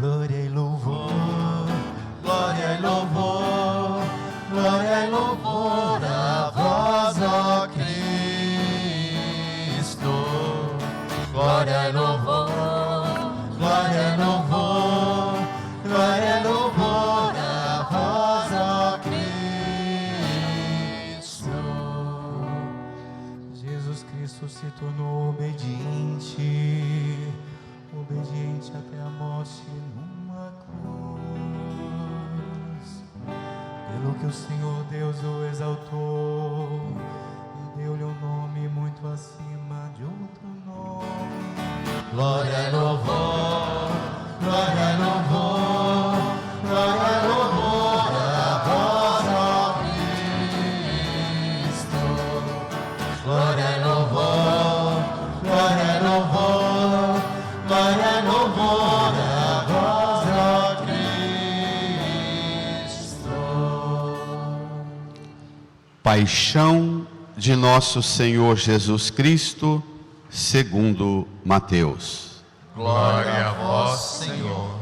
Glória e louvor, glória e louvor, glória e louvor a vós, ó Cristo. Glória e louvor, glória e louvor, glória e louvor a vós, ó Cristo. Jesus Cristo se tornou obediente até a morte numa cruz, pelo que o Senhor Deus o exaltou e deu-lhe um nome muito acima de outro nome. Glória e louvor, glória e louvor, glória e louvor a vós, ó Cristo. Glória e louvor, glória e louvor, glória e louvor a vós, ó Cristo. Paixão de nosso Senhor Jesus Cristo, segundo Mateus. Glória a vós, Senhor.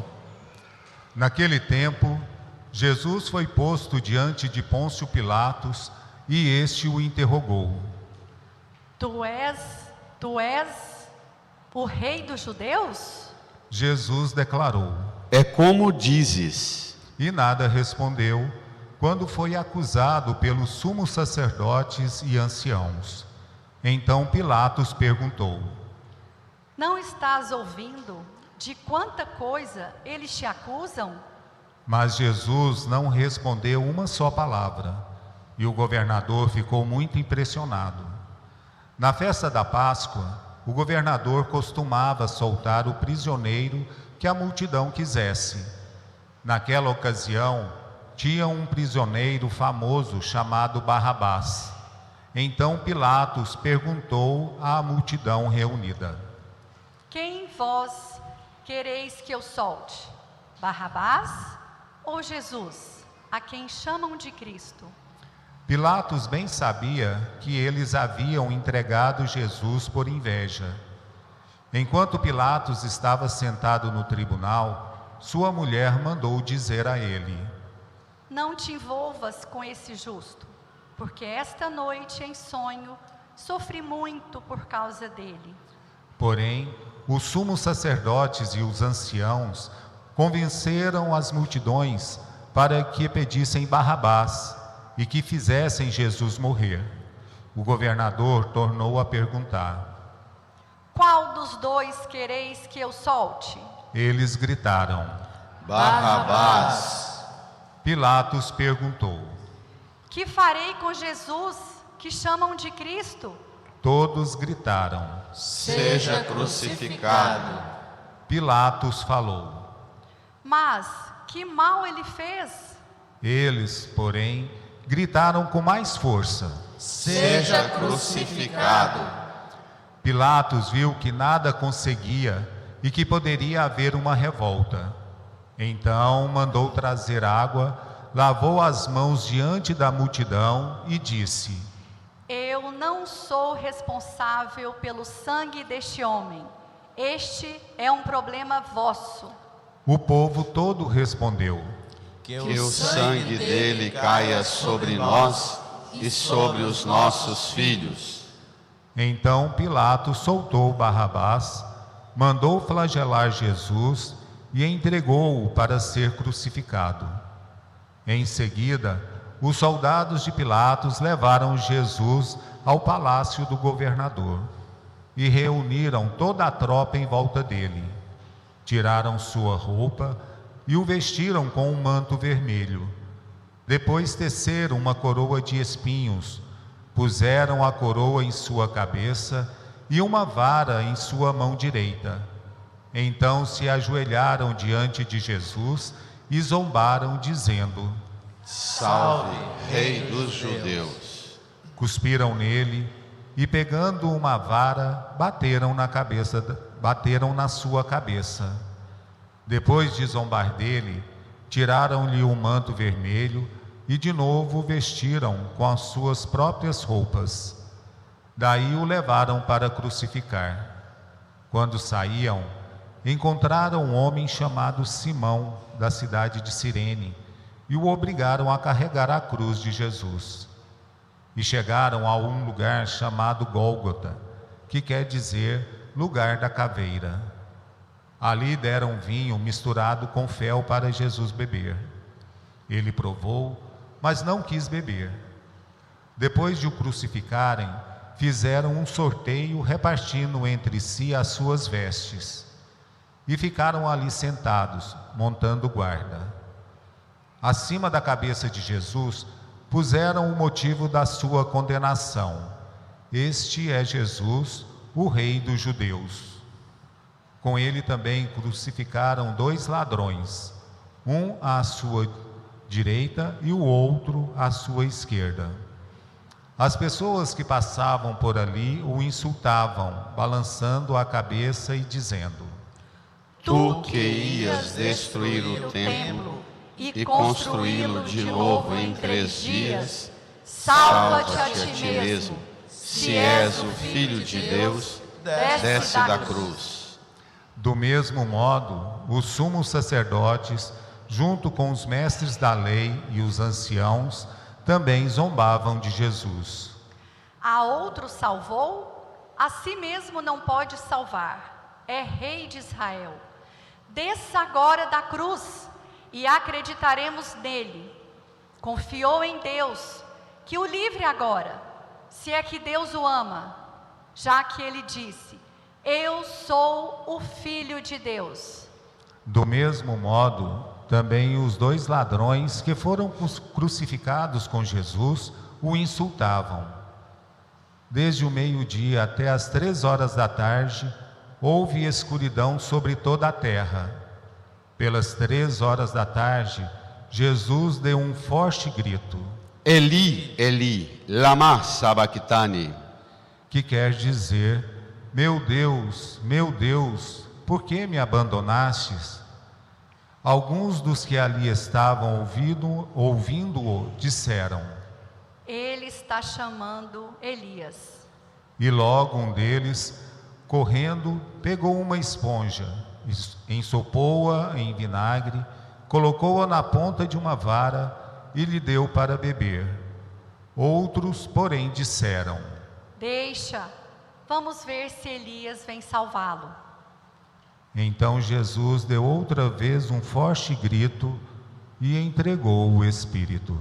Naquele tempo, Jesus foi posto diante de Pôncio Pilatos e este o interrogou. Tu és o rei dos judeus? Jesus declarou. É como dizes. E nada respondeu quando foi acusado pelos sumos sacerdotes e anciãos. Então Pilatos perguntou: Não estás ouvindo de quanta coisa eles te acusam? Mas Jesus não respondeu uma só palavra, e o governador ficou muito impressionado. Na festa da Páscoa, o governador costumava soltar o prisioneiro que a multidão quisesse. Naquela ocasião, tinha um prisioneiro famoso chamado Barrabás. Então Pilatos perguntou à multidão reunida: Quem vós quereis que eu solte? Barrabás ou Jesus, a quem chamam de Cristo? Pilatos bem sabia que eles haviam entregado Jesus por inveja. Enquanto Pilatos estava sentado no tribunal, sua mulher mandou dizer a ele: Não te envolvas com esse justo, porque esta noite em sonho sofri muito por causa dele. Porém, os sumos sacerdotes e os anciãos convenceram as multidões para que pedissem Barrabás e que fizessem Jesus morrer. O governador tornou a perguntar: Qual dos dois quereis que eu solte? Eles gritaram: Barrabás. Pilatos perguntou: Que farei com Jesus, que chamam de Cristo? Todos gritaram: Seja crucificado. Pilatos falou. Mas que mal ele fez? Eles, porém, gritaram com mais força: Seja crucificado. Pilatos viu que nada conseguia e que poderia haver uma revolta. Então mandou trazer água, lavou as mãos diante da multidão e disse: Eu não sou responsável pelo sangue deste homem. Este é um problema vosso. O povo todo respondeu: Que o sangue dele caia sobre nós e sobre os nossos filhos. Então Pilatos soltou Barrabás, mandou flagelar Jesus e entregou-o para ser crucificado. Em seguida, os soldados de Pilatos levaram Jesus ao palácio do governador e reuniram toda a tropa em volta dele. Tiraram sua roupa e o vestiram com um manto vermelho. Depois teceram uma coroa de espinhos, puseram a coroa em sua cabeça e uma vara em sua mão direita. Então se ajoelharam diante de Jesus e zombaram, dizendo: Salve, Rei dos Judeus. Cuspiram nele e, pegando uma vara, bateram na sua cabeça. Depois de zombar dele, tiraram-lhe o manto vermelho e de novo o vestiram com as suas próprias roupas. Daí o levaram para crucificar. Quando saíam, encontraram um homem chamado Simão, da cidade de Cirene, e o obrigaram a carregar a cruz de Jesus. E chegaram a um lugar chamado Gólgota, que quer dizer lugar da caveira. Ali deram vinho misturado com fel para Jesus beber. Ele provou, mas não quis beber. Depois de o crucificarem, fizeram um sorteio repartindo entre si as suas vestes. E ficaram ali sentados, montando guarda. Acima da cabeça de Jesus, puseram o motivo da sua condenação. Este é Jesus, o Rei dos Judeus. Com ele também crucificaram 2 ladrões, um à sua direita e o outro à sua esquerda. As pessoas que passavam por ali o insultavam, balançando a cabeça e dizendo: Tu que ias destruir o templo e construí-lo de novo em 3 dias, salva-te a ti mesmo. Se és o Filho de Deus, desce da cruz. Do mesmo modo, os sumos sacerdotes, junto com os mestres da lei e os anciãos, também zombavam de Jesus. A outro salvou, a si mesmo não pode salvar. É Rei de Israel. Desça agora da cruz e acreditaremos nele. Confiou em Deus, que o livre agora, se é que Deus o ama, já que ele disse: eu sou o Filho de Deus. Do mesmo modo, também os 2 ladrões que foram crucificados com Jesus o insultavam. Desde o meio-dia até as 3 horas da tarde, houve escuridão sobre toda a terra. Pelas 3 horas da tarde, Jesus deu um forte grito: Eli, Eli, lama sabachthani, que quer dizer: meu Deus, por que me abandonastes? Alguns dos que ali estavam ouvindo-o disseram: ele está chamando Elias. E logo um deles, correndo, pegou uma esponja, ensopou-a em vinagre, colocou-a na ponta de uma vara e lhe deu para beber. Outros, porém, disseram: deixa, vamos ver se Elias vem salvá-lo. Então Jesus deu outra vez um forte grito e entregou o Espírito.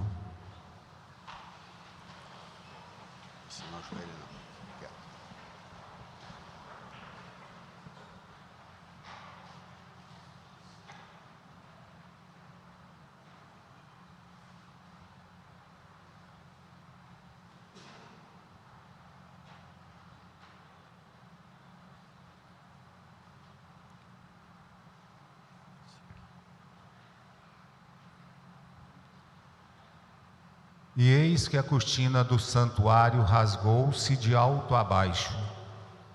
E eis que a cortina do santuário rasgou-se de alto a baixo,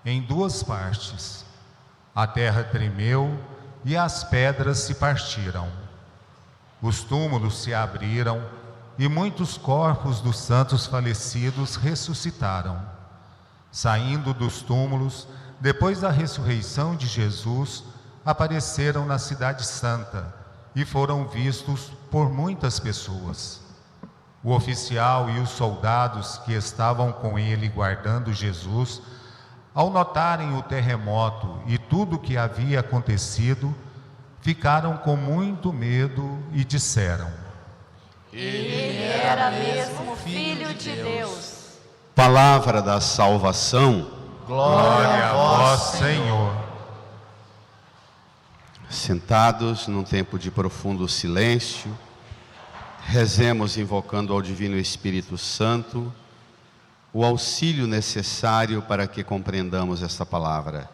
em 2 partes. A terra tremeu e as pedras se partiram. Os túmulos se abriram e muitos corpos dos santos falecidos ressuscitaram. Saindo dos túmulos, depois da ressurreição de Jesus, apareceram na cidade santa e foram vistos por muitas pessoas. O oficial e os soldados que estavam com ele guardando Jesus, ao notarem o terremoto e tudo o que havia acontecido, ficaram com muito medo e disseram: ele era mesmo Filho de Deus. Palavra da salvação. Glória a vós, Senhor. Sentados num tempo de profundo silêncio, rezemos invocando ao Divino Espírito Santo o auxílio necessário para que compreendamos esta palavra.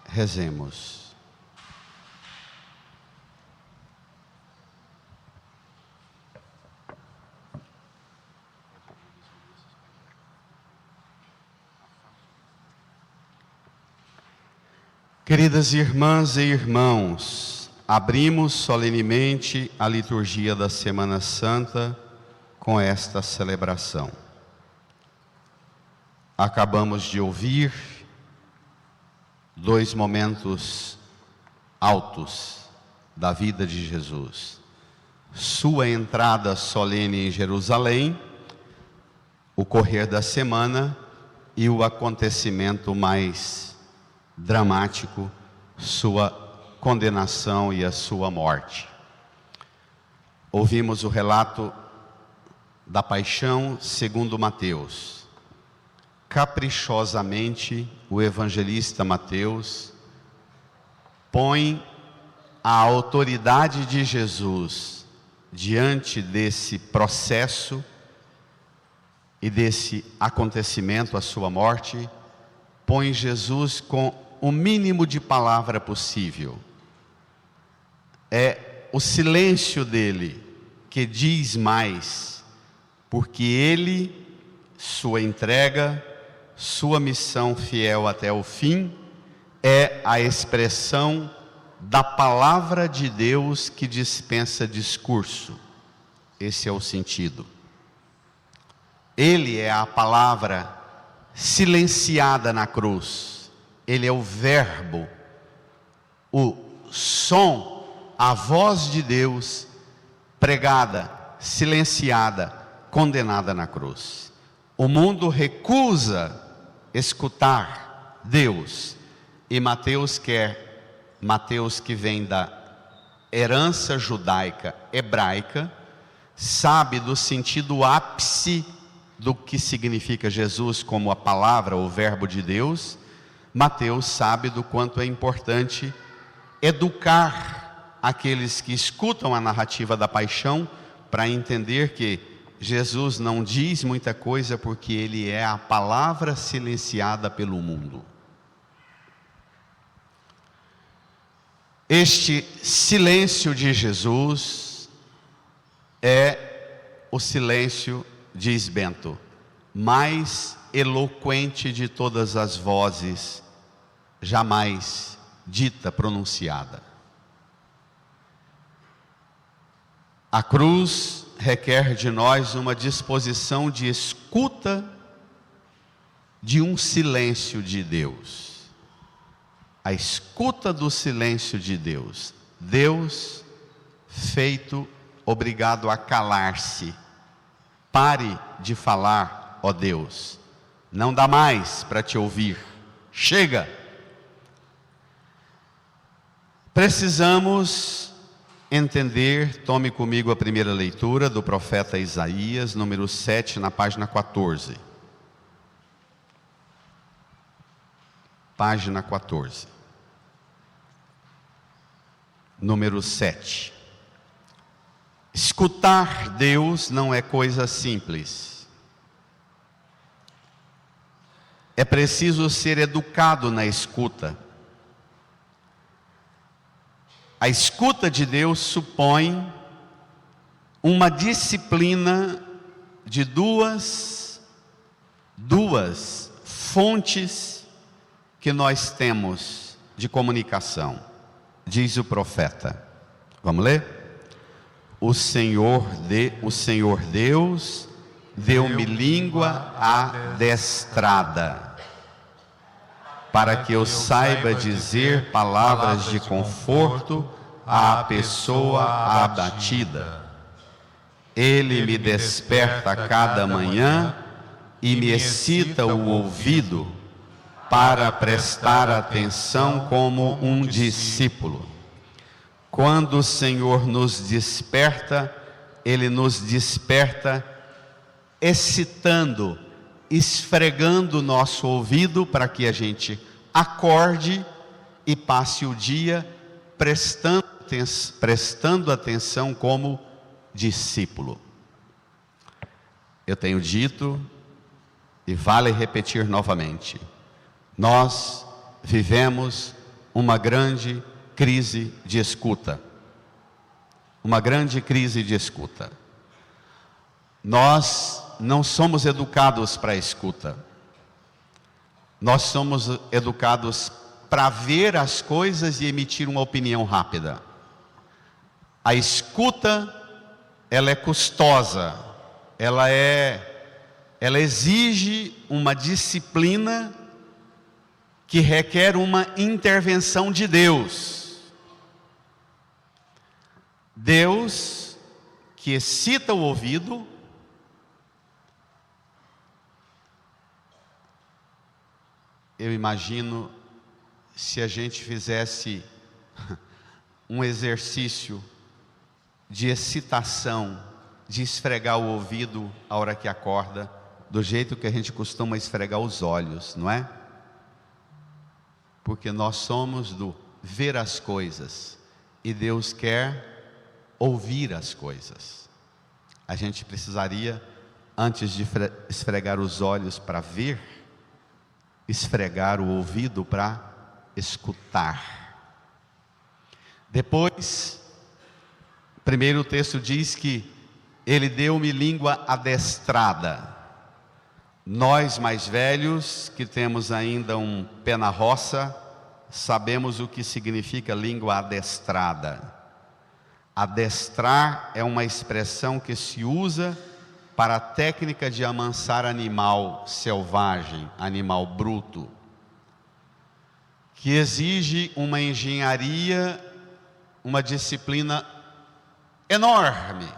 Rezemos. Queridas irmãs e irmãos, abrimos solenemente a liturgia da Semana Santa com esta celebração. Acabamos de ouvir 2 momentos altos da vida de Jesus. Sua entrada solene em Jerusalém, o correr da semana e o acontecimento mais dramático, sua condenação e a sua morte. Ouvimos o relato da paixão segundo Mateus. Caprichosamente, o evangelista Mateus põe a autoridade de Jesus diante desse processo e desse acontecimento, a sua morte, põe Jesus com o mínimo de palavra possível. É o silêncio dele que diz mais, porque ele, sua entrega, sua missão fiel até o fim, é a expressão da palavra de Deus que dispensa discurso. Esse é o sentido. Ele é a palavra silenciada na cruz. Ele é o verbo, o som, a voz de Deus pregada, silenciada, condenada na cruz. O mundo recusa escutar Deus. E Mateus que vem da herança judaica hebraica, sabe do sentido ápice do que significa Jesus como a palavra, o verbo de Deus. Mateus sabe do quanto é importante educar aqueles que escutam a narrativa da paixão para entender que Jesus não diz muita coisa porque ele é a palavra silenciada pelo mundo. Este silêncio de Jesus é o silêncio, diz Bento, mais eloquente de todas as vozes jamais dita, pronunciada. A cruz requer de nós uma disposição de escuta de um silêncio de Deus. A escuta do silêncio de Deus. Deus feito obrigado a calar-se. Pare de falar, ó Deus. Não dá mais para te ouvir. Chega. Precisamos entender, tome comigo a primeira leitura do profeta Isaías, número 7, na página 14. Página 14. Número 7. Escutar Deus não é coisa simples. É preciso ser educado na escuta. A escuta de Deus supõe uma disciplina de duas fontes que nós temos de comunicação. Diz o profeta. Vamos ler? O Senhor Deus deu-me língua adestrada, para que eu saiba dizer palavras de conforto à pessoa abatida. Ele me desperta a cada manhã e me excita o ouvido para prestar atenção como um discípulo. Quando o Senhor nos desperta, Ele nos desperta excitando, esfregando o nosso ouvido para que a gente acorde e passe o dia prestando atenção como discípulo. Eu tenho dito, e vale repetir novamente, nós vivemos uma grande crise de escuta. Uma grande crise de escuta. Nós não somos educados para a escuta. Nós somos educados para ver as coisas e emitir uma opinião rápida. A escuta, ela é custosa. Ela exige uma disciplina que requer uma intervenção de Deus. Deus que excita o ouvido, eu imagino se a gente fizesse um exercício de excitação, de esfregar o ouvido a hora que acorda, do jeito que a gente costuma esfregar os olhos, não é? Porque nós somos do ver as coisas e Deus quer ouvir as coisas. A gente precisaria, antes de esfregar os olhos para ver, esfregar o ouvido para escutar. Depois, primeiro o texto diz que ele deu-me língua adestrada. Nós mais velhos, que temos ainda um pé na roça, sabemos o que significa língua adestrada. Adestrar é uma expressão que se usa para a técnica de amansar animal selvagem, animal bruto, que exige uma engenharia, uma disciplina enorme.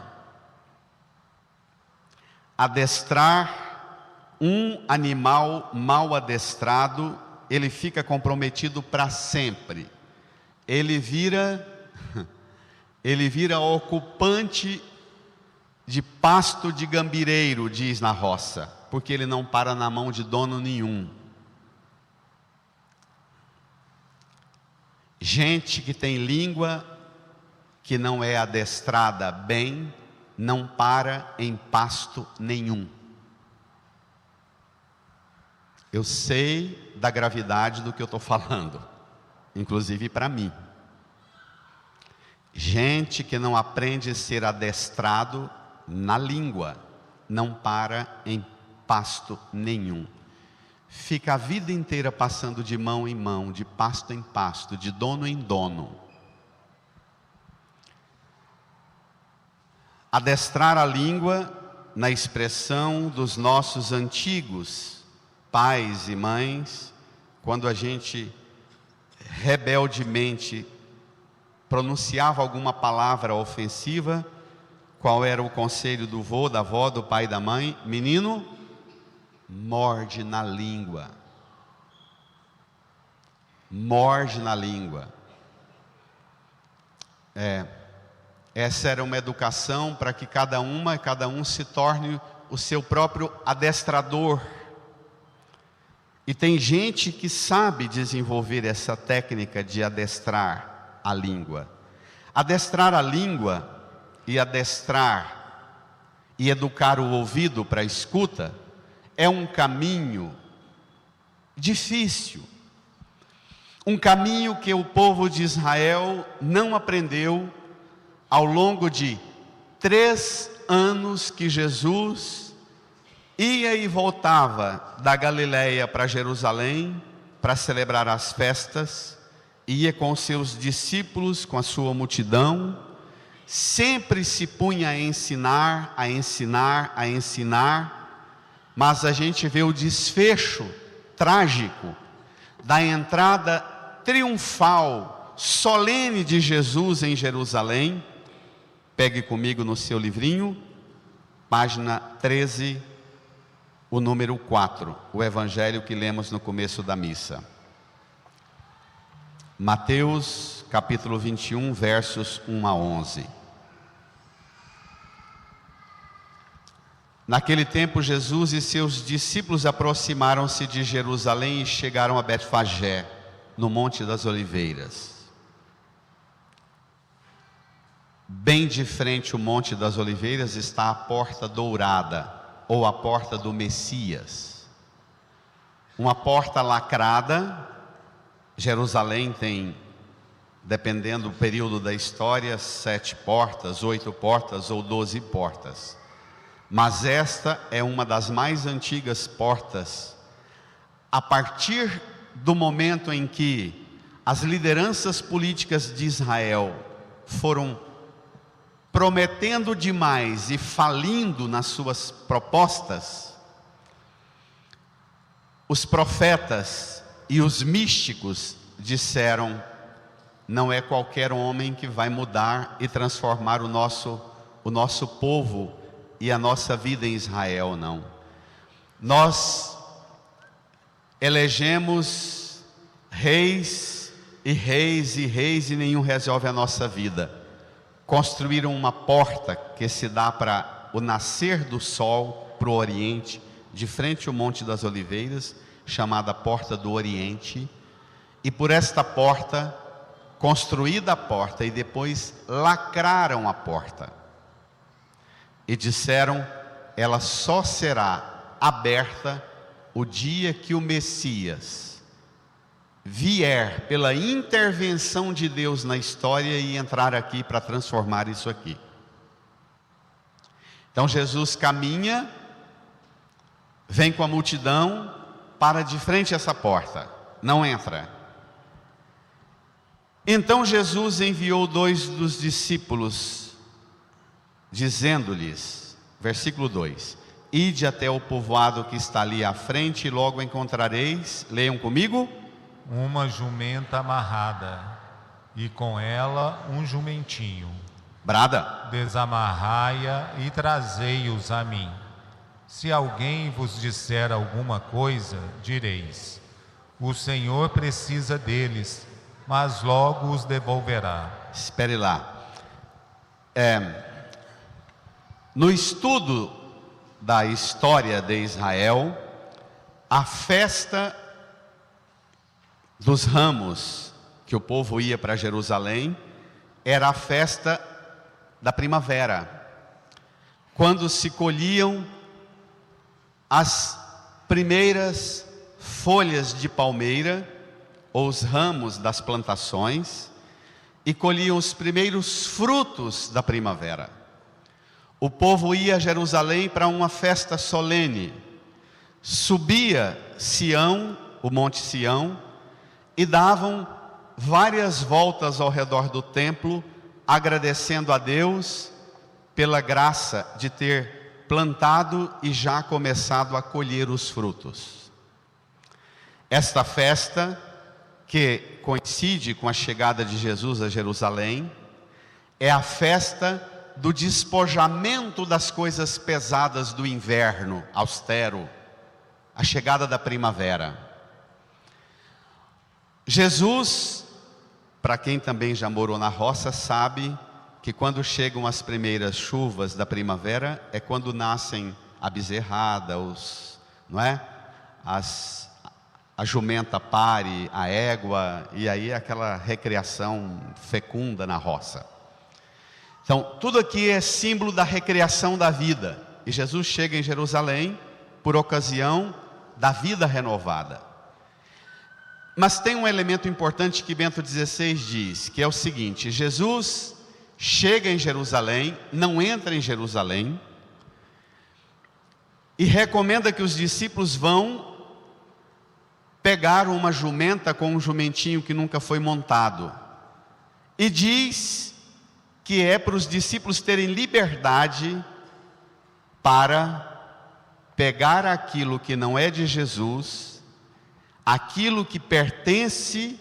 Adestrar um animal mal adestrado, ele fica comprometido para sempre. Ele vira ocupante de pasto de gambireiro, diz na roça, porque ele não para na mão de dono nenhum. Gente que tem língua que não é adestrada bem, não para em pasto nenhum. Eu sei da gravidade do que eu estou falando, inclusive para mim. Gente que não aprende a ser adestrado na língua, não para em pasto nenhum. Fica a vida inteira passando de mão em mão, de pasto em pasto, de dono em dono. Adestrar a língua, na expressão dos nossos antigos pais e mães, quando a gente rebeldemente pronunciava alguma palavra ofensiva, qual era o conselho do vô, da avó, do pai e da mãe? Menino, morde na língua. Morde na língua. Essa era uma educação para que cada um se torne o seu próprio adestrador. E tem gente que sabe desenvolver essa técnica de adestrar a língua. Adestrar a língua e adestrar e educar o ouvido para a escuta é um caminho difícil. Um caminho que o povo de Israel não aprendeu ao longo de 3 anos que Jesus ia e voltava da Galileia para Jerusalém para celebrar as festas. Ia com seus discípulos, com a sua multidão, sempre se punha a ensinar, mas a gente vê o desfecho trágico da entrada triunfal, solene de Jesus em Jerusalém. Pegue comigo no seu livrinho, página 13, o número 4, o evangelho que lemos no começo da missa. Mateus, capítulo 21, versos 1 a 11. Naquele tempo, Jesus e seus discípulos aproximaram-se de Jerusalém e chegaram a Betfagé, no Monte das Oliveiras. Bem de frente ao Monte das Oliveiras está a Porta Dourada, ou a Porta do Messias. Uma porta lacrada. Jerusalém tem, dependendo do período da história, 7 portas, 8 portas ou 12 portas. Mas esta é uma das mais antigas portas. A partir do momento em que as lideranças políticas de Israel foram prometendo demais e falindo nas suas propostas, os profetas e os místicos disseram: não é qualquer homem que vai mudar e transformar o nosso povo e a nossa vida em Israel, não. Nós elegemos reis e reis e reis e nenhum resolve a nossa vida. Construíram uma porta que se dá para o nascer do sol, para o oriente, de frente ao Monte das Oliveiras, chamada Porta do Oriente. E por esta porta, construída a porta, e depois lacraram a porta. E disseram, ela só será aberta o dia que o Messias vier pela intervenção de Deus na história e entrar aqui para transformar isso aqui. Então Jesus caminha, vem com a multidão, para de frente a essa porta, não entra. Então Jesus enviou 2 dos discípulos, dizendo-lhes, versículo 2: ide até o povoado que está ali à frente e logo encontrareis, leiam comigo, uma jumenta amarrada, e com ela um jumentinho. Brada. Desamarrai-a e trazei-os a mim. Se alguém vos disser alguma coisa, direis, o Senhor precisa deles, mas logo os devolverá. Espere lá. No estudo da história de Israel, a festa dos ramos, que o povo ia para Jerusalém, era a festa da primavera, quando se colhiam as primeiras folhas de palmeira, ou os ramos das plantações, e colhiam os primeiros frutos da primavera. O povo ia a Jerusalém para uma festa solene, subia Sião, o Monte Sião, e davam várias voltas ao redor do templo, agradecendo a Deus pela graça de ter plantado e já começado a colher os frutos. Esta festa, que coincide com a chegada de Jesus a Jerusalém, é a festa do despojamento das coisas pesadas do inverno austero, a chegada da primavera. Jesus, para quem também já morou na roça, sabe que quando chegam as primeiras chuvas da primavera, é quando nascem a bezerrada, não é? A jumenta pare, a égua, e aí aquela recriação fecunda na roça. Então, tudo aqui é símbolo da recriação da vida. E Jesus chega em Jerusalém por ocasião da vida renovada. Mas tem um elemento importante que Bento XVI diz, que é o seguinte: Jesus chega em Jerusalém, não entra em Jerusalém, e recomenda que os discípulos vão pegar uma jumenta com um jumentinho que nunca foi montado, e diz que é para os discípulos terem liberdade para pegar aquilo que não é de Jesus, aquilo que pertence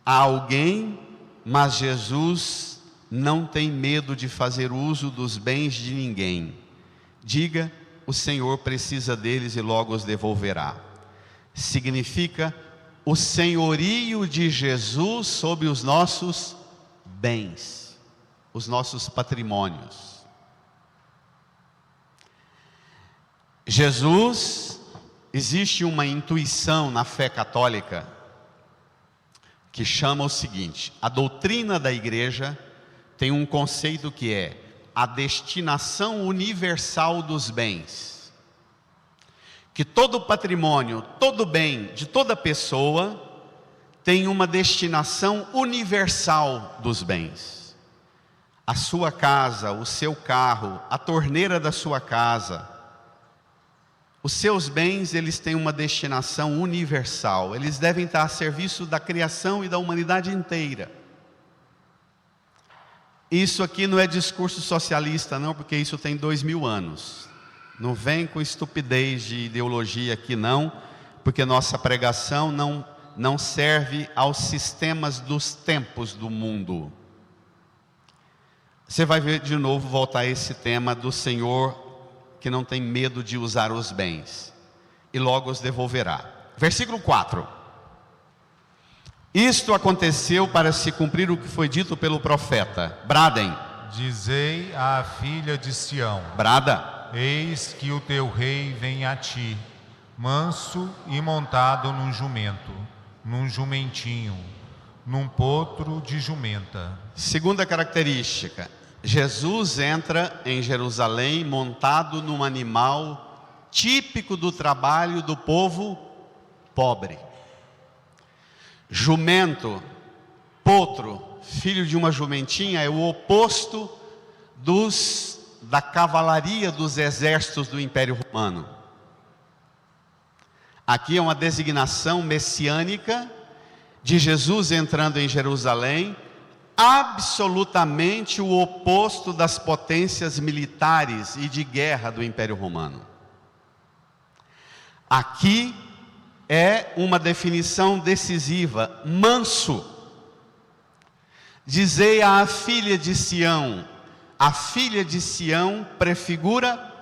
a alguém, mas Jesus não tem medo de fazer uso dos bens de ninguém. Diga, o Senhor precisa deles e logo os devolverá. Significa o senhorio de Jesus sobre os nossos bens, os nossos patrimônios. Jesus, existe uma intuição na fé católica que chama o seguinte: a doutrina da igreja tem um conceito que é a destinação universal dos bens, que todo patrimônio, todo bem de toda pessoa tem uma destinação universal dos bens. A sua casa, o seu carro, a torneira da sua casa, os seus bens, eles têm uma destinação universal. Eles devem estar a serviço da criação e da humanidade inteira. Isso aqui não é discurso socialista não, porque isso tem 2000 anos. Não vem com estupidez de ideologia aqui não, porque nossa pregação não não serve aos sistemas dos tempos do mundo. Você vai ver de novo voltar a esse tema do Senhor que não tem medo de usar os bens e logo os devolverá. Versículo 4. Isto aconteceu para se cumprir o que foi dito pelo profeta. Bradem. Dizei à filha de Sião: Brada. Eis que o teu rei vem a ti, manso e montado num jumento, num jumentinho, num potro de jumenta. Segunda característica: Jesus entra em Jerusalém montado num animal típico do trabalho do povo pobre. Jumento, potro, filho de uma jumentinha, é o oposto da cavalaria dos exércitos do Império Romano. Aqui é uma designação messiânica de Jesus entrando em Jerusalém, absolutamente o oposto das potências militares e de guerra do Império Romano. Aqui é uma definição decisiva: manso. Dizei à filha de Sião. A filha de Sião prefigura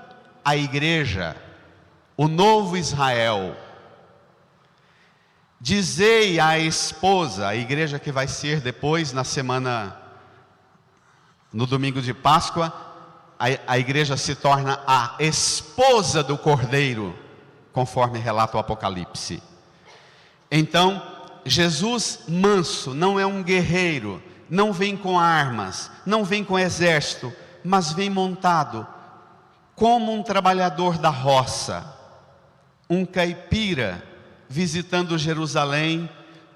a igreja, o novo Israel. Dizei à esposa, a igreja que vai ser depois no domingo de Páscoa, a igreja se torna a esposa do Cordeiro, conforme relata o Apocalipse. Então, Jesus manso, não é um guerreiro, não vem com armas, não vem com exército, mas vem montado como um trabalhador da roça, um caipira, visitando Jerusalém,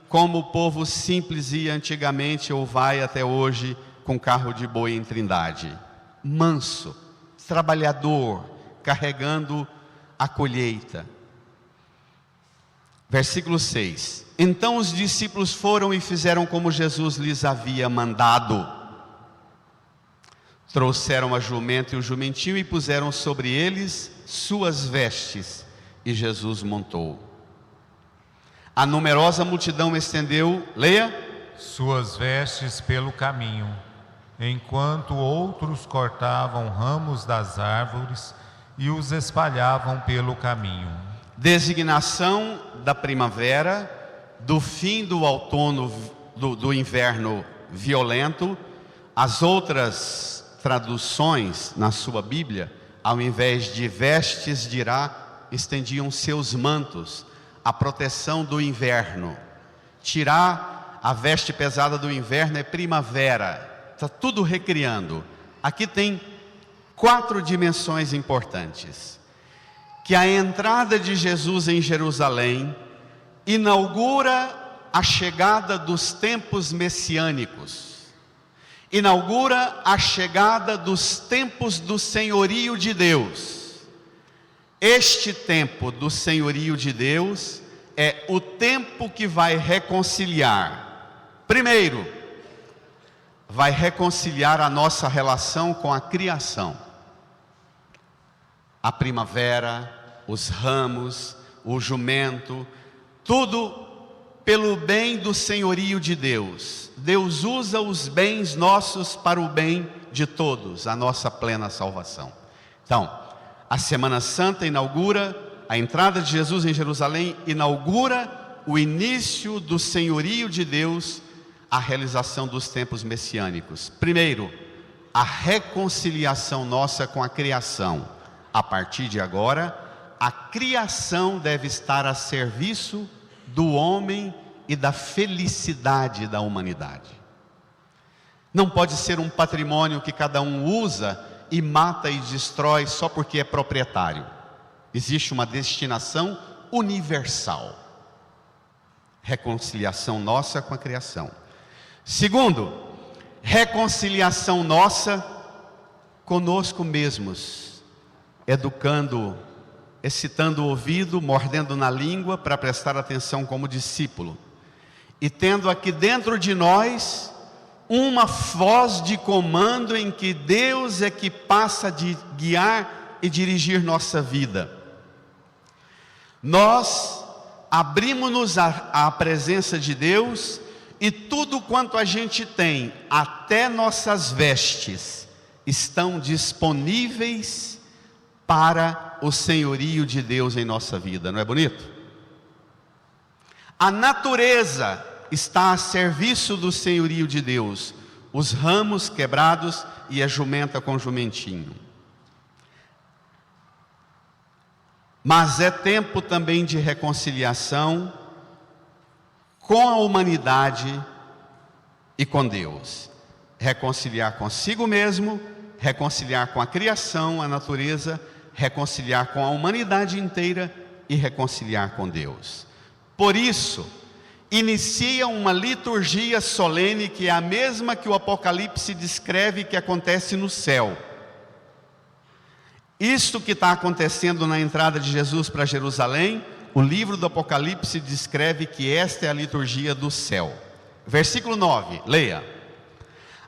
como o povo simples ia antigamente ou vai até hoje com carro de boi em Trindade. Manso, trabalhador, carregando a colheita. Versículo 6. Então os discípulos foram e fizeram como Jesus lhes havia mandado. Trouxeram a jumenta e o jumentinho e puseram sobre eles suas vestes, e Jesus montou. A numerosa multidão estendeu, leia, suas vestes pelo caminho, enquanto outros cortavam ramos das árvores e os espalhavam pelo caminho. Designação da primavera, do fim do outono, do inverno violento. As outras traduções na sua Bíblia, ao invés de vestes, estendiam seus mantos, a proteção do inverno. Tirar a veste pesada do inverno é primavera, está tudo recriando. Aqui tem 4 dimensões importantes: que a entrada de Jesus em Jerusalém inaugura a chegada dos tempos messiânicos, inaugura a chegada dos tempos do senhorio de Deus. Este tempo do senhorio de Deus é o tempo que vai reconciliar. Primeiro, vai reconciliar a nossa relação com a criação. A primavera, os ramos, o jumento, tudo pelo bem do senhorio de Deus. Deus usa os bens nossos para o bem de todos, a nossa plena salvação. Então, a Semana Santa inaugura, a entrada de Jesus em Jerusalém inaugura o início do senhorio de Deus, a realização dos tempos messiânicos. Primeiro, a reconciliação nossa com a criação. A partir de agora, a criação deve estar a serviço do homem e da felicidade da humanidade. Não pode ser um patrimônio que cada um usa e mata e destrói só porque é proprietário. Existe uma destinação universal. Reconciliação nossa com a criação. Segundo, reconciliação nossa conosco mesmos, educando, excitando o ouvido, mordendo na língua para prestar atenção como discípulo, e tendo aqui dentro de nós uma voz de comando em que Deus é que passa de guiar e dirigir nossa vida. Nós abrimos-nos à presença de Deus e tudo quanto a gente tem, até nossas vestes, estão disponíveis para o senhorio de Deus em nossa vida. Não é bonito? A natureza está a serviço do senhorio de Deus, os ramos quebrados e a jumenta com jumentinho. Mas é tempo também de reconciliação com a humanidade e com Deus. Reconciliar consigo mesmo, reconciliar com a criação, a natureza, reconciliar com a humanidade inteira e reconciliar com Deus. Por isso, inicia uma liturgia solene que é a mesma que o Apocalipse descreve que acontece no céu. Isto que está acontecendo na entrada de Jesus para Jerusalém, o livro do Apocalipse descreve que esta é a liturgia do céu. Versículo 9, leia.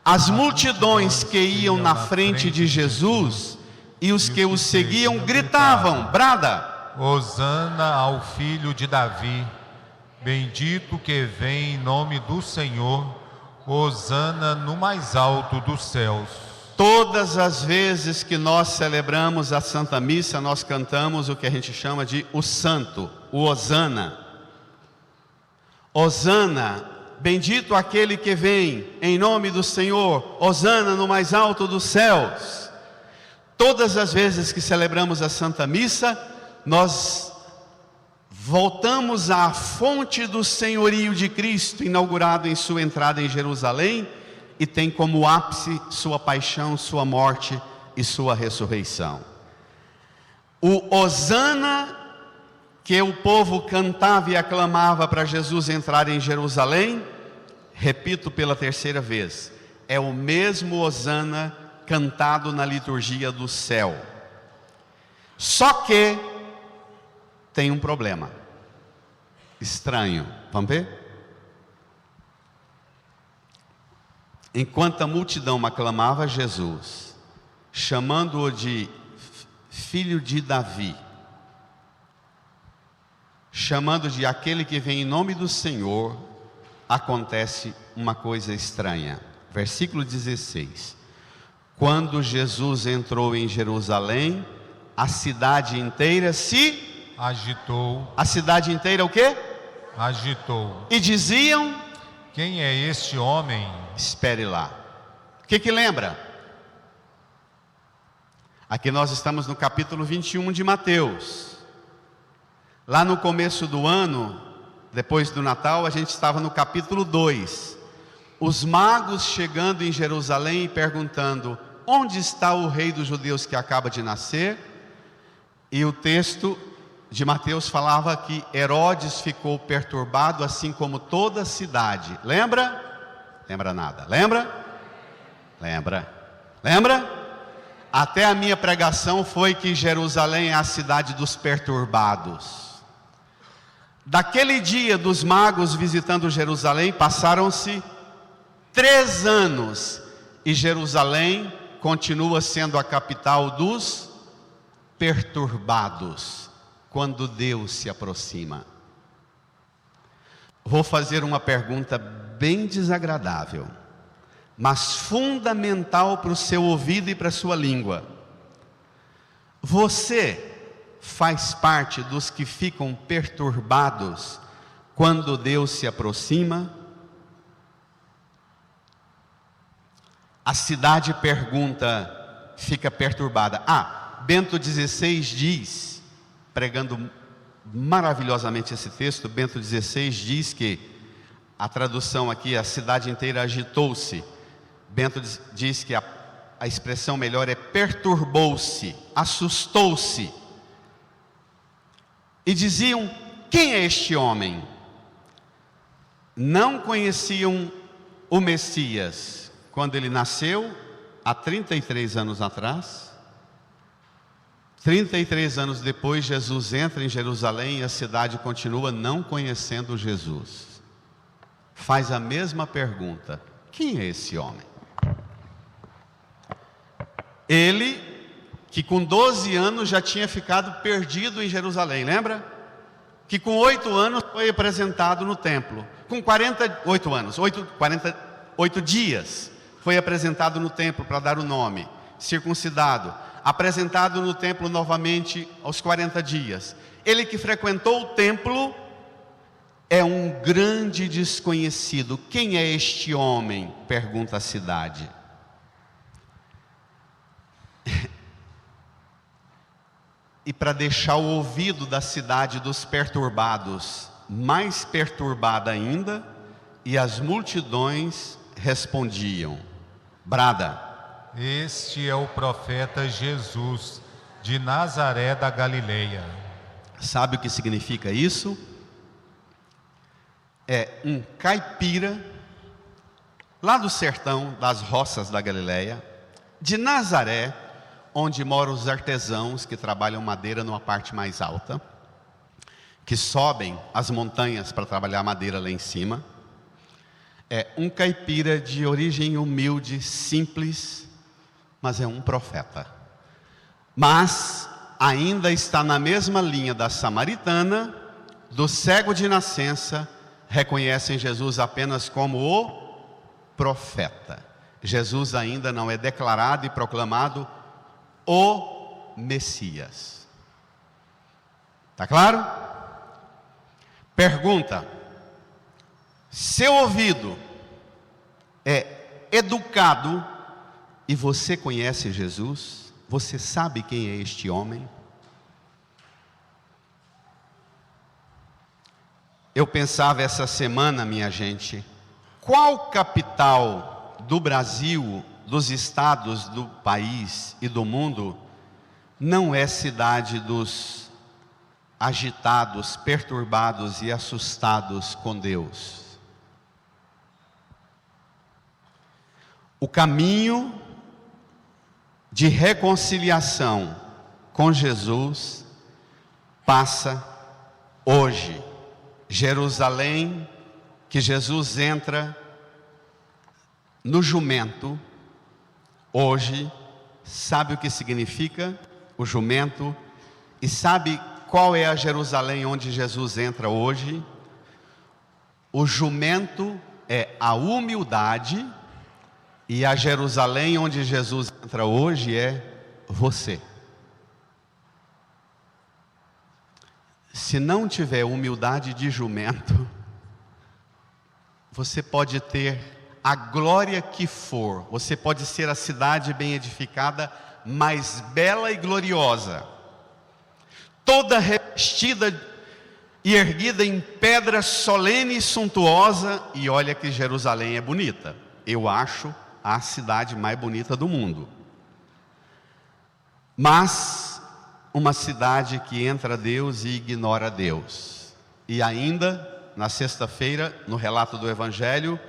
As multidões que iam na frente de Jesus e os que o seguiam gritavam, brada: Hosana ao filho de Davi, bendito que vem em nome do Senhor, hosana no mais alto dos céus. Todas as vezes que nós celebramos a Santa Missa, nós cantamos o que a gente chama de o Santo, o Hosana. Hosana, bendito aquele que vem em nome do Senhor, hosana no mais alto dos céus. Todas as vezes que celebramos a Santa Missa, nós voltamos à fonte do senhorio de Cristo, inaugurado em sua entrada em Jerusalém, e tem como ápice sua paixão, sua morte e sua ressurreição. O hosana que o povo cantava e aclamava para Jesus entrar em Jerusalém, repito pela terceira vez, é o mesmo hosana cantado na liturgia do céu. Só que tem um problema estranho. Vamos ver? Enquanto a multidão aclamava Jesus, chamando-o de filho de Davi, chamando de aquele que vem em nome do Senhor, acontece uma coisa estranha. Versículo 16. Quando Jesus entrou em Jerusalém, a cidade inteira se agitou. A cidade inteira o quê? Agitou. E diziam: quem é este homem? Espere lá. O que lembra? Aqui nós estamos no capítulo 21 de Mateus. Lá no começo do ano, depois do Natal, a gente estava no capítulo 2. Os magos chegando em Jerusalém e perguntando: onde está o rei dos judeus que acaba de nascer? E o texto de Mateus falava que Herodes ficou perturbado, assim como toda a cidade. Lembra? Lembra nada. Lembra? Lembra? Até a minha pregação foi que Jerusalém é a cidade dos perturbados. Daquele dia dos magos visitando Jerusalém, passaram-se 3 anos e Jerusalém continua sendo a capital dos perturbados, quando Deus se aproxima. Vou fazer uma pergunta bem desagradável, mas fundamental para o seu ouvido e para a sua língua. Você faz parte dos que ficam perturbados quando Deus se aproxima? A cidade fica perturbada. Bento XVI diz, pregando maravilhosamente esse texto, Bento XVI diz que, a tradução aqui, a cidade inteira agitou-se. Bento diz que a expressão melhor é perturbou-se, assustou-se. E diziam: quem é este homem? Não conheciam o Messias quando ele nasceu, há 33 anos atrás. 33 anos depois, Jesus entra em Jerusalém e a cidade continua não conhecendo Jesus. Faz a mesma pergunta: quem é esse homem? Ele, que com 12 anos já tinha ficado perdido em Jerusalém, lembra? que com 8 anos foi apresentado no templo. Com 48 dias, foi apresentado no templo para dar o nome, circuncidado. Apresentado no templo novamente aos 40 dias. Ele que frequentou o templo é um grande desconhecido. Quem é este homem? Pergunta a cidade. E para deixar o ouvido da cidade dos perturbados mais perturbada ainda, e as multidões respondiam: brada. Este é o profeta Jesus, de Nazaré da Galileia. Sabe o que significa isso? É um caipira, lá do sertão, das roças da Galileia, de Nazaré, onde moram os artesãos que trabalham madeira numa parte mais alta, que sobem as montanhas para trabalhar madeira lá em cima. É um caipira de origem humilde, simples, mas é um profeta. Mas ainda está na mesma linha da samaritana, do cego de nascença, reconhecem Jesus apenas como o profeta. Jesus ainda não é declarado e proclamado o Messias. Está claro? Pergunta: seu ouvido é educado e você conhece Jesus? Você sabe quem é este homem? Eu pensava essa semana, minha gente, qual capital do Brasil, dos estados do país e do mundo não é cidade dos agitados, perturbados e assustados com Deus? O caminho de reconciliação com Jesus passa hoje. Jerusalém, que Jesus entra no jumento, hoje, sabe o que significa o jumento? E sabe qual é a Jerusalém onde Jesus entra hoje? O jumento é a humildade, e a Jerusalém onde Jesus entra hoje é você. Se não tiver humildade de jumento, você pode ter a glória que for, você pode ser a cidade bem edificada, mais bela e gloriosa, toda revestida e erguida em pedra solene e suntuosa, e olha que Jerusalém é bonita, eu acho a cidade mais bonita do mundo, mas uma cidade que entra Deus e ignora Deus. E ainda, na sexta-feira, no relato do Evangelho,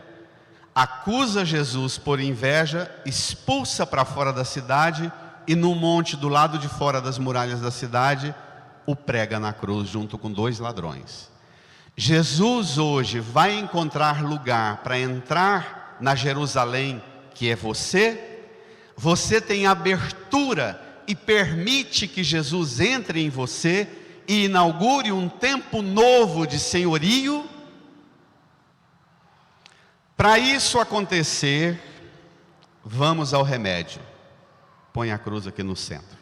acusa Jesus por inveja, expulsa para fora da cidade e no monte do lado de fora das muralhas da cidade, o prega na cruz junto com 2 ladrões. Jesus hoje vai encontrar lugar para entrar na Jerusalém que é você. Você tem abertura e permite que Jesus entre em você e inaugure um tempo novo de senhorio. Para isso acontecer, vamos ao remédio. Põe a cruz aqui no centro.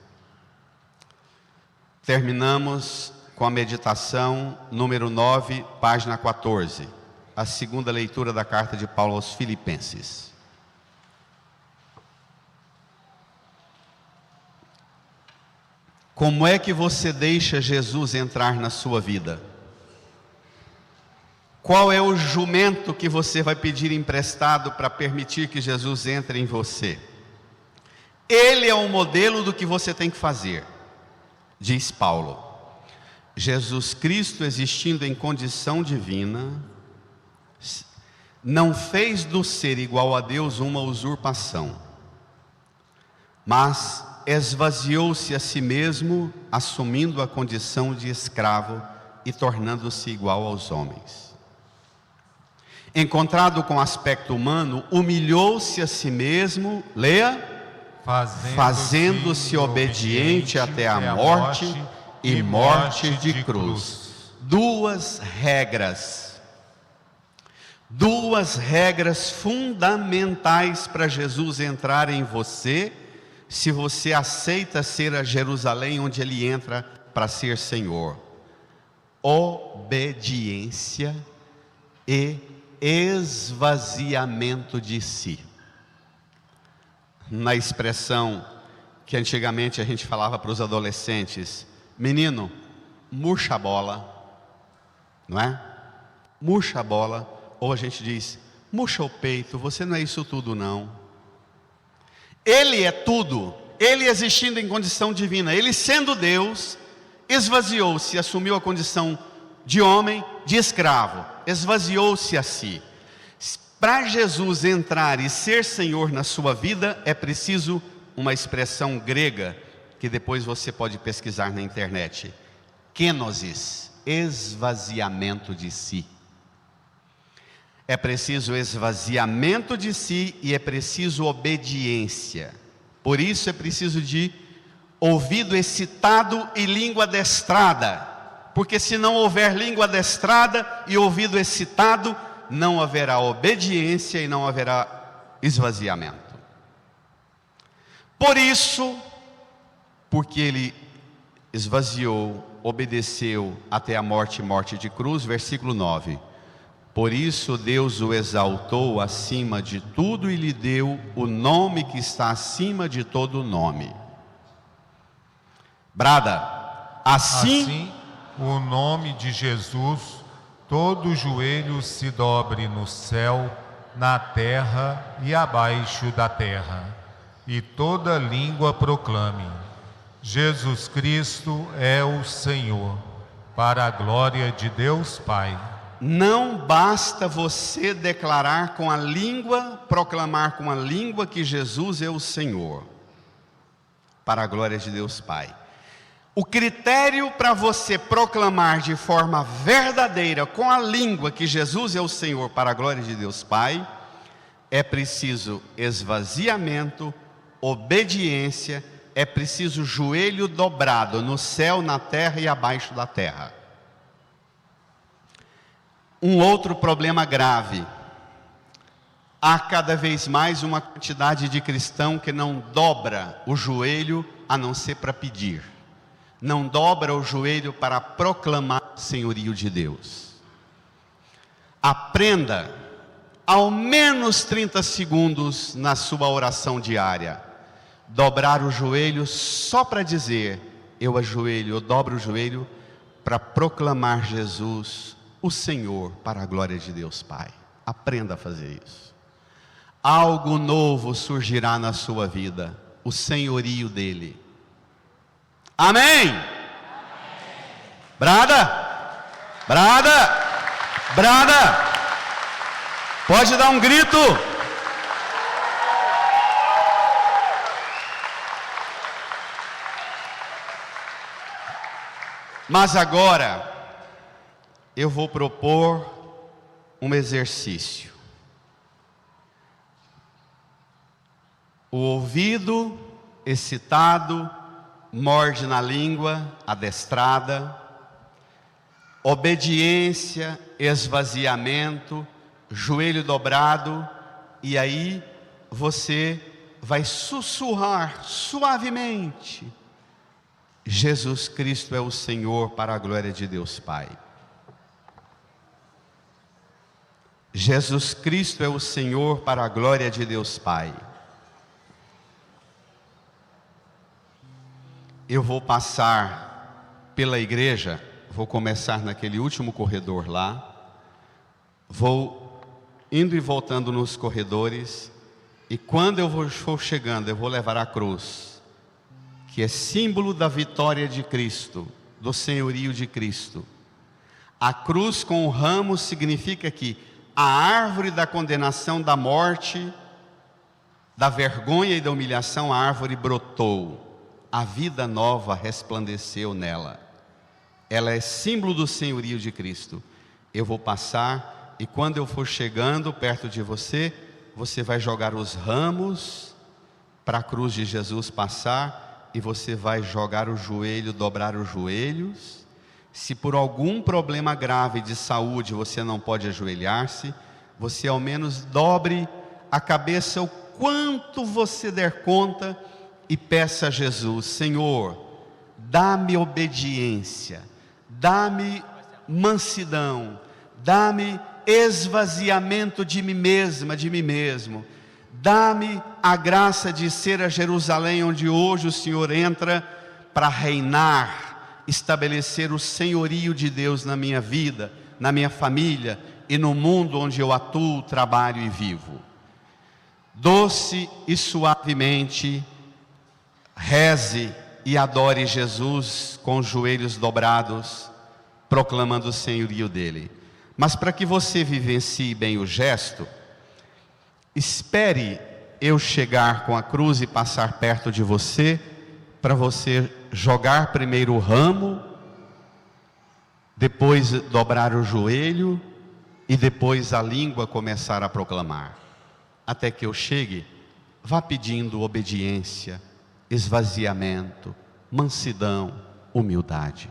Terminamos com a meditação número 9, página 14. A segunda leitura da carta de Paulo aos Filipenses. Como é que você deixa Jesus entrar na sua vida? Qual é o jumento que você vai pedir emprestado para permitir que Jesus entre em você? Ele é um modelo do que você tem que fazer, diz Paulo. Jesus Cristo, existindo em condição divina, não fez do ser igual a Deus uma usurpação, mas esvaziou-se a si mesmo, assumindo a condição de escravo e tornando-se igual aos homens. Encontrado com aspecto humano, humilhou-se a si mesmo, leia, fazendo-se obediente até a morte e morte de cruz. duas regras fundamentais para Jesus entrar em você, se você aceita ser a Jerusalém onde Ele entra para ser Senhor: obediência e esvaziamento de si. Na expressão que antigamente a gente falava para os adolescentes: menino, murcha a bola, não é? Murcha a bola. Ou a gente diz: murcha o peito, você não é isso tudo não. Ele é tudo. Ele existindo em condição divina, Ele sendo Deus, esvaziou-se, assumiu a condição de homem, de escravo, esvaziou-se a si. Para Jesus entrar e ser Senhor na sua vida, é preciso uma expressão grega, que depois você pode pesquisar na internet: kenosis, esvaziamento de si. É preciso esvaziamento de si e é preciso obediência. Por isso é preciso de ouvido excitado e língua adestrada. Porque se não houver língua adestrada e ouvido excitado, não haverá obediência e não haverá esvaziamento. Por isso, porque Ele esvaziou, obedeceu até a morte de cruz, versículo 9. Por isso Deus o exaltou acima de tudo e lhe deu o nome que está acima de todo nome. Brada, assim o nome de Jesus, todo joelho se dobre no céu, na terra e abaixo da terra, e toda língua proclame: Jesus Cristo é o Senhor, para a glória de Deus Pai. Não basta você declarar com a língua, proclamar com a língua que Jesus é o Senhor, para a glória de Deus Pai. O critério para você proclamar de forma verdadeira com a língua que Jesus é o Senhor, para a glória de Deus Pai, é preciso esvaziamento, obediência, é preciso joelho dobrado no céu, na terra e abaixo da terra. Um outro problema grave: há cada vez mais uma quantidade de cristão que não dobra o joelho a não ser para pedir, não dobra o joelho para proclamar o senhorio de Deus. Aprenda ao menos 30 segundos na sua oração diária, dobrar o joelho só para dizer: eu ajoelho, eu dobro o joelho para proclamar Jesus o Senhor, para a glória de Deus Pai. Aprenda a fazer isso. Algo novo surgirá na sua vida, o senhorio dele. Amém? Brada, brada, brada, pode dar um grito. Mas agora eu vou propor um exercício. O ouvido excitado, morde na língua adestrada, obediência, esvaziamento, joelho dobrado, e aí você vai sussurrar suavemente: Jesus Cristo é o Senhor, para a glória de Deus Pai. Jesus Cristo é o Senhor, para a glória de Deus Pai. Eu vou passar pela igreja, vou começar naquele último corredor lá, vou indo e voltando nos corredores, e quando eu for chegando, eu vou levar a cruz, que é símbolo da vitória de Cristo, do senhorio de Cristo. A cruz com o ramo significa que a árvore da condenação, da morte, da vergonha e da humilhação, a árvore brotou, a vida nova resplandeceu nela. Ela é símbolo do senhorio de Cristo. Eu vou passar, e quando eu for chegando perto de você, você vai jogar os ramos para a cruz de Jesus passar, e você vai jogar o joelho, dobrar os joelhos, Se por algum problema grave de saúde você não pode ajoelhar-se, você ao menos dobre a cabeça o quanto você der conta e peça a Jesus: Senhor, dá-me obediência, dá-me mansidão, dá-me esvaziamento de mim mesma, de mim mesmo. Dá-me a graça de ser a Jerusalém onde hoje o Senhor entra para reinar, estabelecer o senhorio de Deus na minha vida, na minha família e no mundo onde eu atuo, trabalho e vivo. Doce e suavemente, reze e adore Jesus com os joelhos dobrados, proclamando o senhorio dele. Mas para que você vivencie bem o gesto, espere eu chegar com a cruz e passar perto de você, para você jogar primeiro o ramo, depois dobrar o joelho e depois a língua começar a proclamar. Até que eu chegue, vá pedindo obediência, esvaziamento, mansidão, humildade.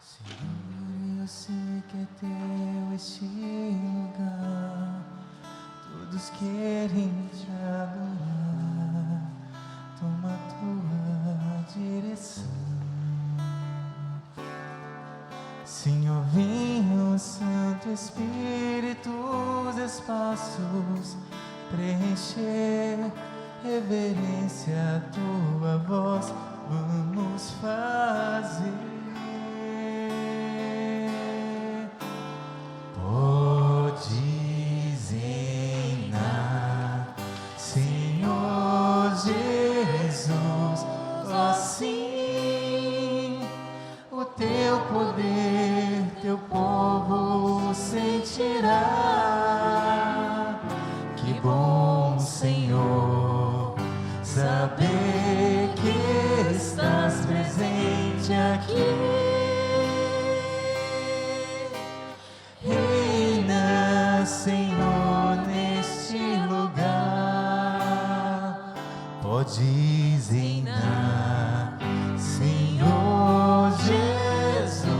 Senhor, eu sei que é teu este lugar, todos querem te adorar, toma tua direção. Senhor, venha o Santo Espírito, os espaços preencher, reverência à tua voz vamos fazer. Podes reinar, Senhor Jesus, ó sim, o teu poder, teu povo sentirá. Que bom, Senhor, saber que estás presente aqui. Senhor, neste lugar, podes reinar, Senhor Jesus,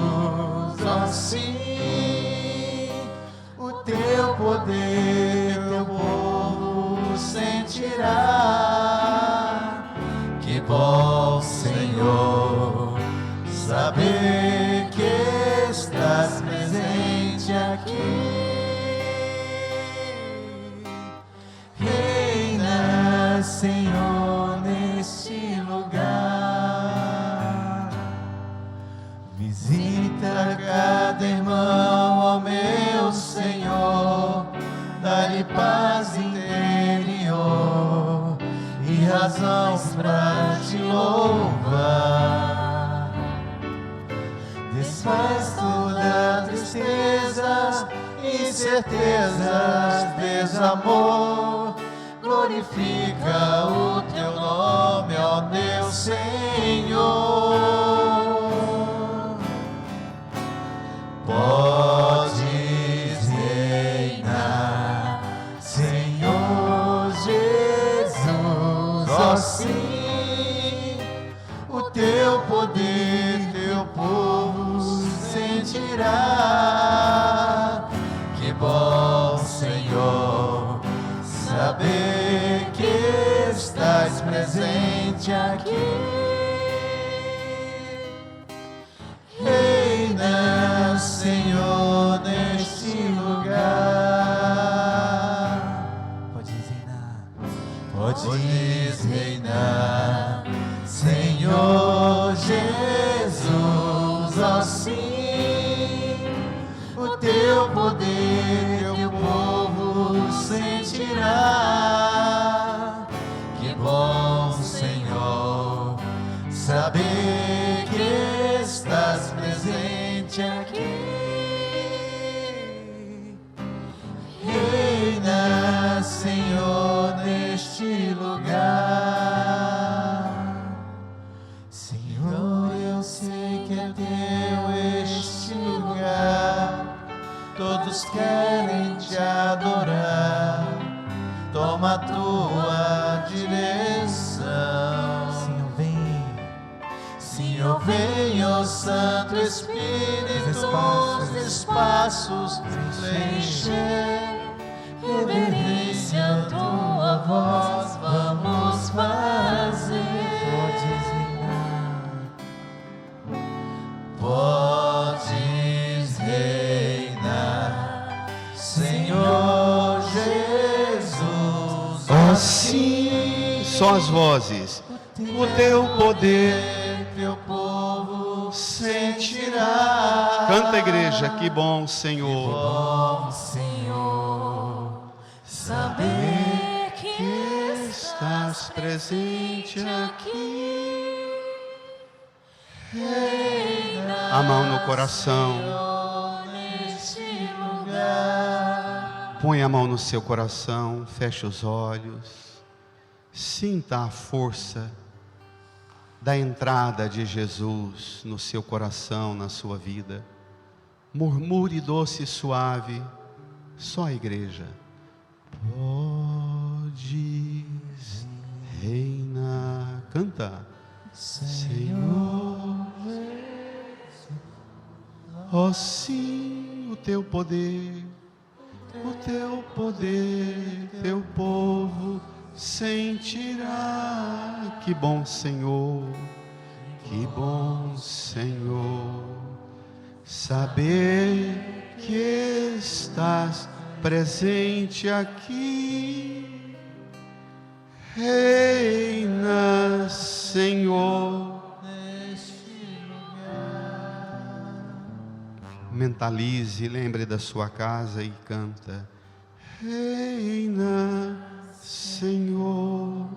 ó sim, o teu poder, teu povo sentirá. Que bom, Senhor, saber que estás presente aqui. Senhor, neste lugar, visita cada irmão, ó meu Senhor, dá-lhe paz interior e razões pra te louvar. Desfaz toda tristeza, incertezas, desamor. Glorifica o teu nome, ó meu Senhor. Podes reinar, Senhor Jesus, ó sim, o teu poder, teu povo sentirá. Que bom, Senhor, saber que estás presente aqui. Reina, Senhor, neste lugar. Podes reinar, Senhor Jesus, ó sim, o teu poder, teu povo sentirá. Que bom, Senhor, saber que estás presente aqui. Reina, Senhor, neste lugar. Senhor, eu sei que é teu este lugar, todos querem te adorar, toma a tua direção. Senhor, vem, ó Santo Espírito, os espaços preencher. Reverência, tua voz vamos fazer. Podes reinar, Senhor Jesus. Oh, sim, só as vozes. O teu poder, teu povo sentirá. Canta, igreja, que bom, Senhor. Que bom, Senhor, saber que Estás presente aqui. A mão no coração. neste lugar. Põe a mão no seu coração, feche os olhos. Sinta a força da entrada de Jesus no seu coração, na sua vida. Murmure doce e suave, só a igreja. Podes reinar. Canta. Senhor, ó sim, o teu poder, teu povo sentirá. Que bom, Senhor, que bom, Senhor, saber que estás presente aqui. Reina, Senhor, Neste lugar. mentalize, lembre da sua casa e canta. Reina, Senhor,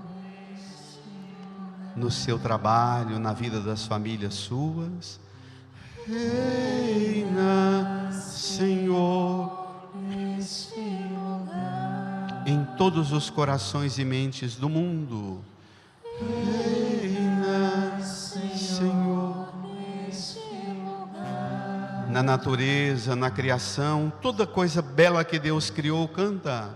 no seu trabalho, na vida das famílias suas. Reina, Senhor, em todos os corações e mentes do mundo. Reina, Senhor, na natureza, na criação, toda coisa bela que Deus criou, canta.